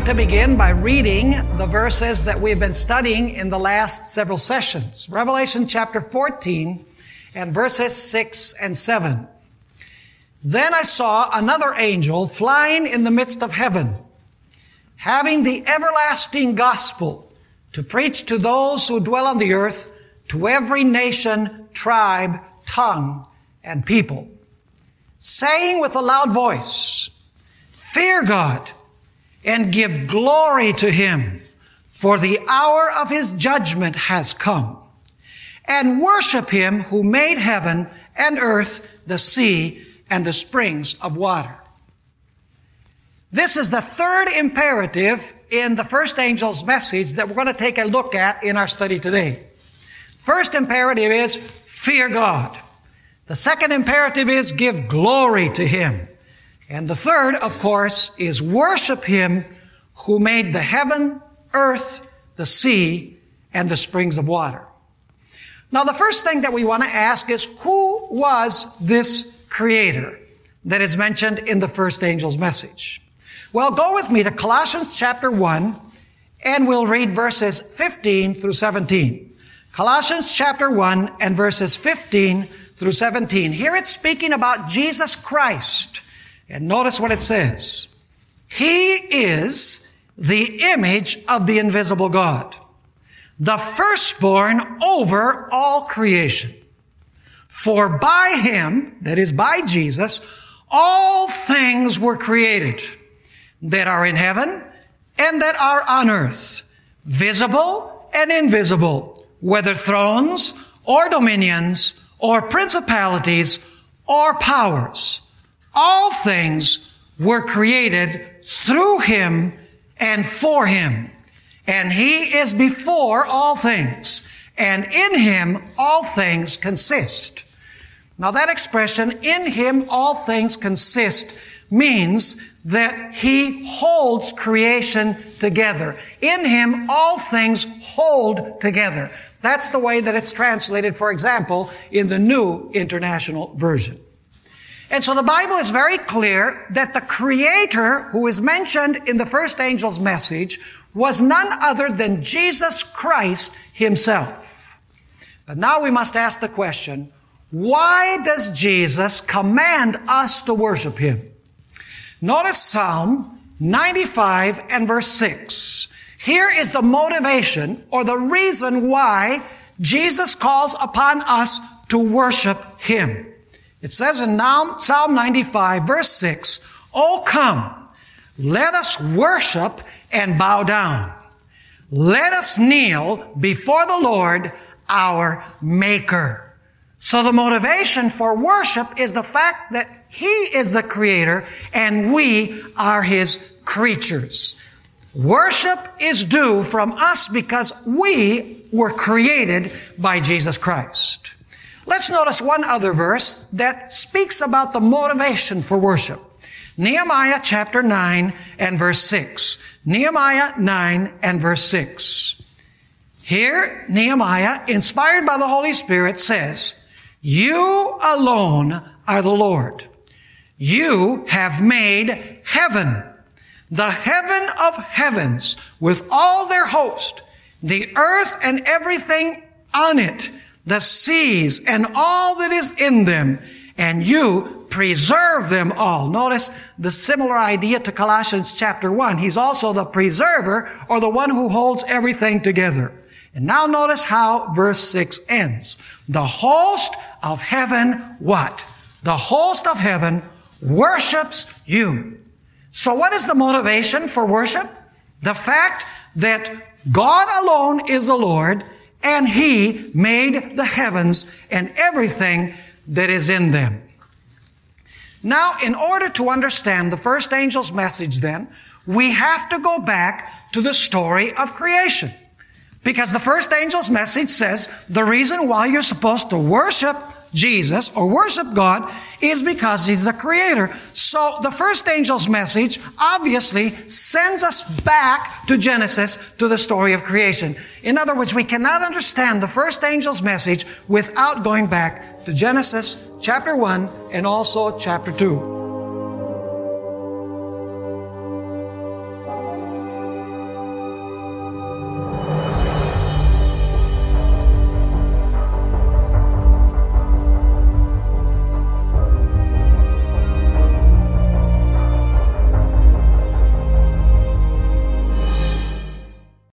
like to begin by reading the verses that we've been studying in the last several sessions. Revelation chapter 14 and verses 6 and 7. Then I saw another angel flying in the midst of heaven, having the everlasting gospel to preach to those who dwell on the earth, to every nation, tribe, tongue, and people, saying with a loud voice, "Fear God, and give glory to Him, for the hour of His judgment has come. And worship Him who made heaven and earth, the sea, and the springs of water." This is the third imperative in the first angel's message that we're going to take a look at in our study today. First imperative is fear God. The second imperative is give glory to Him. And the third, of course, is worship Him who made the heaven, earth, the sea, and the springs of water. Now, the first thing that we want to ask is, who was this Creator that is mentioned in the first angel's message? Well, go with me to Colossians chapter 1, and we'll read verses 15 through 17. Colossians chapter 1 and verses 15 through 17. Here it's speaking about Jesus Christ. And notice what it says. He is the image of the invisible God, the firstborn over all creation. For by Him, that is by Jesus, all things were created that are in heaven and that are on earth, visible and invisible, whether thrones or dominions or principalities or powers. All things were created through Him and for Him. And He is before all things. And in Him all things consist. Now that expression, in Him all things consist, means that He holds creation together. In Him all things hold together. That's the way that it's translated, for example, in the New International Version. And so the Bible is very clear that the Creator who is mentioned in the first angel's message was none other than Jesus Christ Himself. But now we must ask the question, why does Jesus command us to worship Him? Notice Psalm 95 and verse 6. Here is the motivation or the reason why Jesus calls upon us to worship Him. It says in Psalm 95, verse 6, "O come, let us worship and bow down. Let us kneel before the Lord, our Maker." So the motivation for worship is the fact that He is the Creator and we are His creatures. Worship is due from us because we were created by Jesus Christ. Let's notice one other verse that speaks about the motivation for worship. Nehemiah chapter 9 and verse 6. Nehemiah 9 and verse 6. Here, Nehemiah, inspired by the Holy Spirit, says, "You alone are the Lord. You have made heaven, the heaven of heavens, with all their host, the earth and everything on it, the seas and all that is in them, and you preserve them all." Notice the similar idea to Colossians chapter 1. He's also the preserver, or the one who holds everything together. And now notice how verse 6 ends. The host of heaven, what? The host of heaven worships you. So what is the motivation for worship? The fact that God alone is the Lord, and He made the heavens and everything that is in them. Now, in order to understand the first angel's message then, we have to go back to the story of creation. Because the first angel's message says the reason why you're supposed to worship Jesus or worship God is because He's the Creator. So the first angel's message obviously sends us back to Genesis, to the story of creation. In other words, we cannot understand the first angel's message without going back to Genesis chapter 1 and also chapter 2.